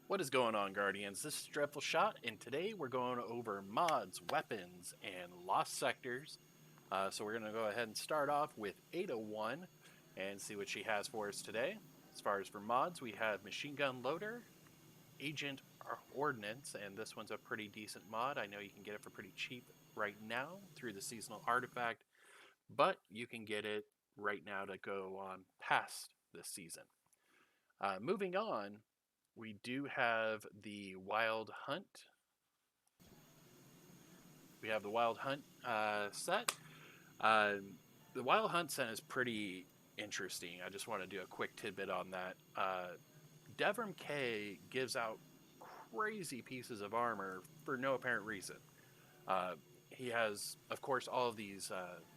What is going on, Guardians? This is Dreadful Shot, and today we're going over mods, weapons, and lost sectors. So we're going to go ahead and start off with Ada1 and see what she has for us today. As far as for mods, we have Machine Gun Loader, Agent Ordnance, and this one's a pretty decent mod. I know you can get it for pretty cheap right now through the seasonal artifact, but you can get it right now to go on past this season. Moving on, we do have the Wild Hunt. We have the Wild Hunt set. Uh, the Wild Hunt set is pretty interesting. I just want to do a quick tidbit on that. Devram K gives out crazy pieces of armor for no apparent reason. He has, of course, all of these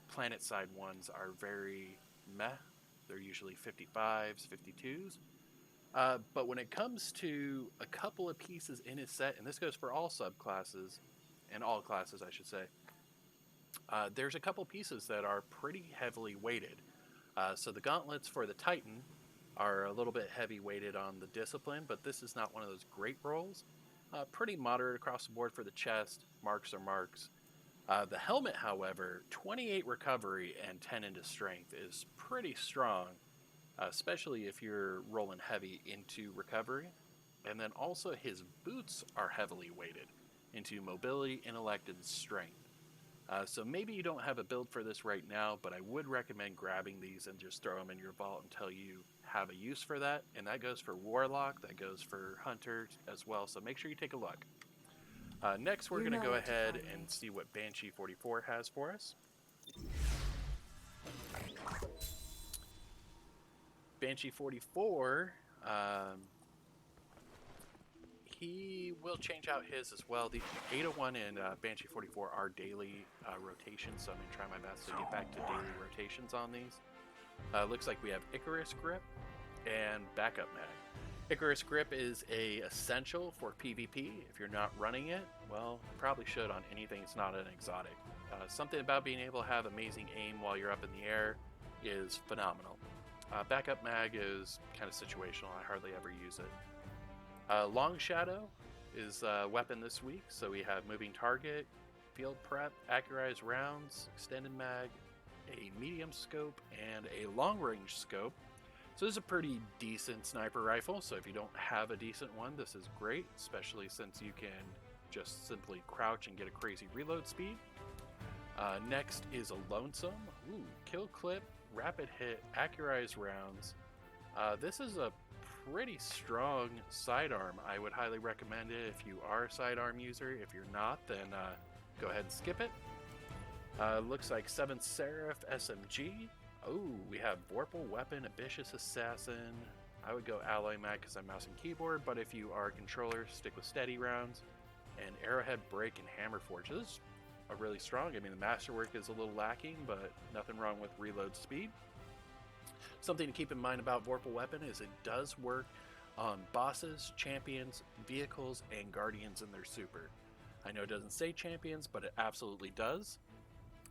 planet side ones are very meh. They're usually 55s, 52s. But when it comes to a couple of pieces in his set, and this goes for all subclasses, and all classes, I should say, there's a couple pieces that are pretty heavily weighted. So the gauntlets for the Titan are a little bit heavy weighted on the discipline, but this is not one of those great rolls. Pretty moderate across the board for the chest. Marks are marks. The helmet, however, 28 recovery and 10 into strength is pretty strong, especially if you're rolling heavy into recovery. And then also his boots are heavily weighted into mobility, intellect, and strength. So maybe you don't have a build for this right now, but I would recommend grabbing these and just throw them in your vault until you have a use for that. And that goes for Warlock, that goes for Hunter as well, so make sure you take a look. Next, we're going to go ahead and see what Banshee 44 has for us. Banshee 44, he will change out his as well. The 801 and Banshee 44 are daily rotations, so I'm going to try my best to get back to daily rotations on these. Looks like we have Icarus Grip and Backup Mag. Icarus Grip is a essential for PvP. If you're not running it, well, you probably should on anything that's not an exotic. Something about being able to have amazing aim while you're up in the air is phenomenal. Backup Mag is kind of situational. I hardly ever use it. Long Shadow is a weapon this week, so we have Moving Target, Field Prep, Accurized Rounds, Extended Mag, a Medium Scope, and a Long Range Scope. So this is a pretty decent sniper rifle, so if you don't have a decent one, this is great, especially since you can just simply crouch and get a crazy reload speed. Next is a Lonesome. Kill Clip, Rapid Hit, Accurized Rounds. This is a pretty strong sidearm. I would highly recommend it if you are a sidearm user. If you're not, then go ahead and skip it. Looks like 7th Seraph SMG. We have Vorpal Weapon, Ambitious Assassin. I would go Alloy Mag because I'm mouse and keyboard, but if you are a controller, stick with Steady Rounds. And Arrowhead Break and Hammer Forge. This is a really strong. I mean, the Masterwork is a little lacking, but nothing wrong with reload speed. Something to keep in mind about Vorpal Weapon is it does work on bosses, champions, vehicles, and guardians in their super. I know it doesn't say champions, but it absolutely does.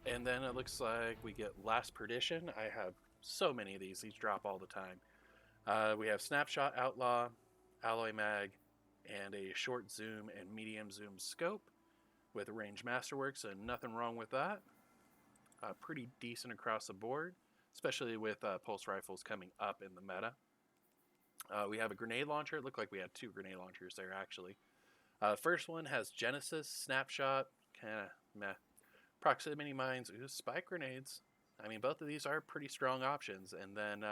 And then it looks like we get Last Perdition. I have so many of these. These drop all the time. We have Snapshot Outlaw, Alloy Mag, and a short zoom and medium zoom scope with a range Masterwork, so nothing wrong with that. Pretty decent across the board, especially with pulse rifles coming up in the meta. We have a grenade launcher. It looked like we had 2 grenade launchers there, actually. First one has Genesis, Snapshot, kind of meh. Proximity mines, spike grenades. I mean, both of these are pretty strong options. And then,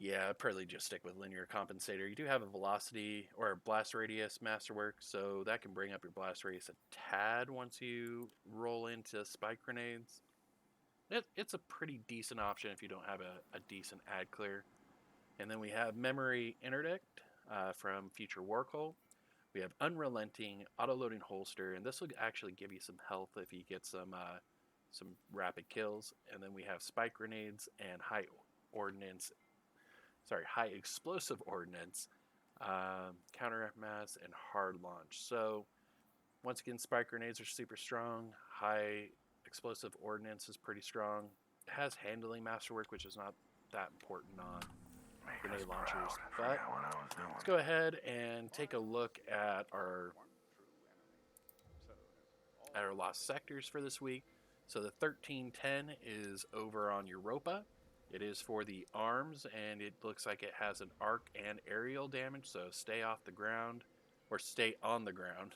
I'd probably just stick with linear compensator. You do have a velocity or a blast radius Masterwork, so that can bring up your blast radius a tad once you roll into spike grenades. It's a pretty decent option if you don't have a decent ad clear. And then we have Memory Interdict from Future Warcall. We have Unrelenting, Auto-Loading Holster, and this will actually give you some health if you get some rapid kills. And then we have Spike Grenades and High Explosive Ordnance, Counter Mass, and Hard Launch. So, once again, Spike Grenades are super strong. High Explosive Ordnance is pretty strong. It has Handling Masterwork, which is not that important on grenade launchers. But let's go ahead and take a look at our lost sectors for this week. So the 1310 is over on Europa. It is for the arms, and it looks like it has an arc and aerial damage, so stay off the ground, or stay on the ground.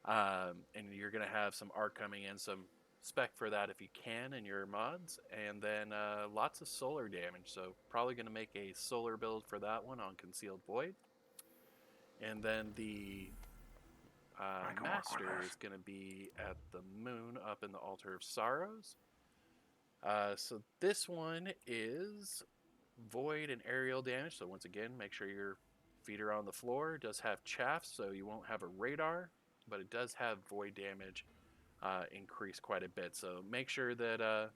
And you're going to have some arc coming in, some spec for that if you can in your mods, and then lots of solar damage, so probably going to make a solar build for that one on Concealed Void. And then the Master is going to be at the moon up in the Altar of Sorrows. So this one is void and aerial damage. So once again, make sure your feet are on the floor. It does have chaff, so you won't have a radar, but it does have void damage increased quite a bit. So make sure that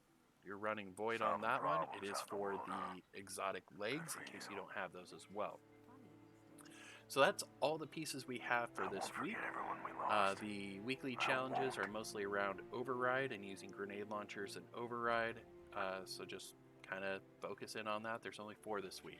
you're running void on that one. It is for the exotic legs in case you don't have those as well. So that's all the pieces we have for this week. The weekly challenges are mostly around override and using grenade launchers and override. So just kind of focus in on that. There's only 4 this week.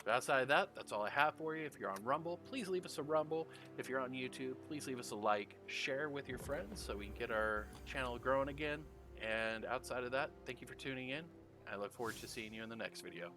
But outside of that, that's all I have for you. If you're on Rumble, please leave us a Rumble. If you're on YouTube, please leave us a like. Share with your friends so we can get our channel growing again. And outside of that, thank you for tuning in. I look forward to seeing you in the next video.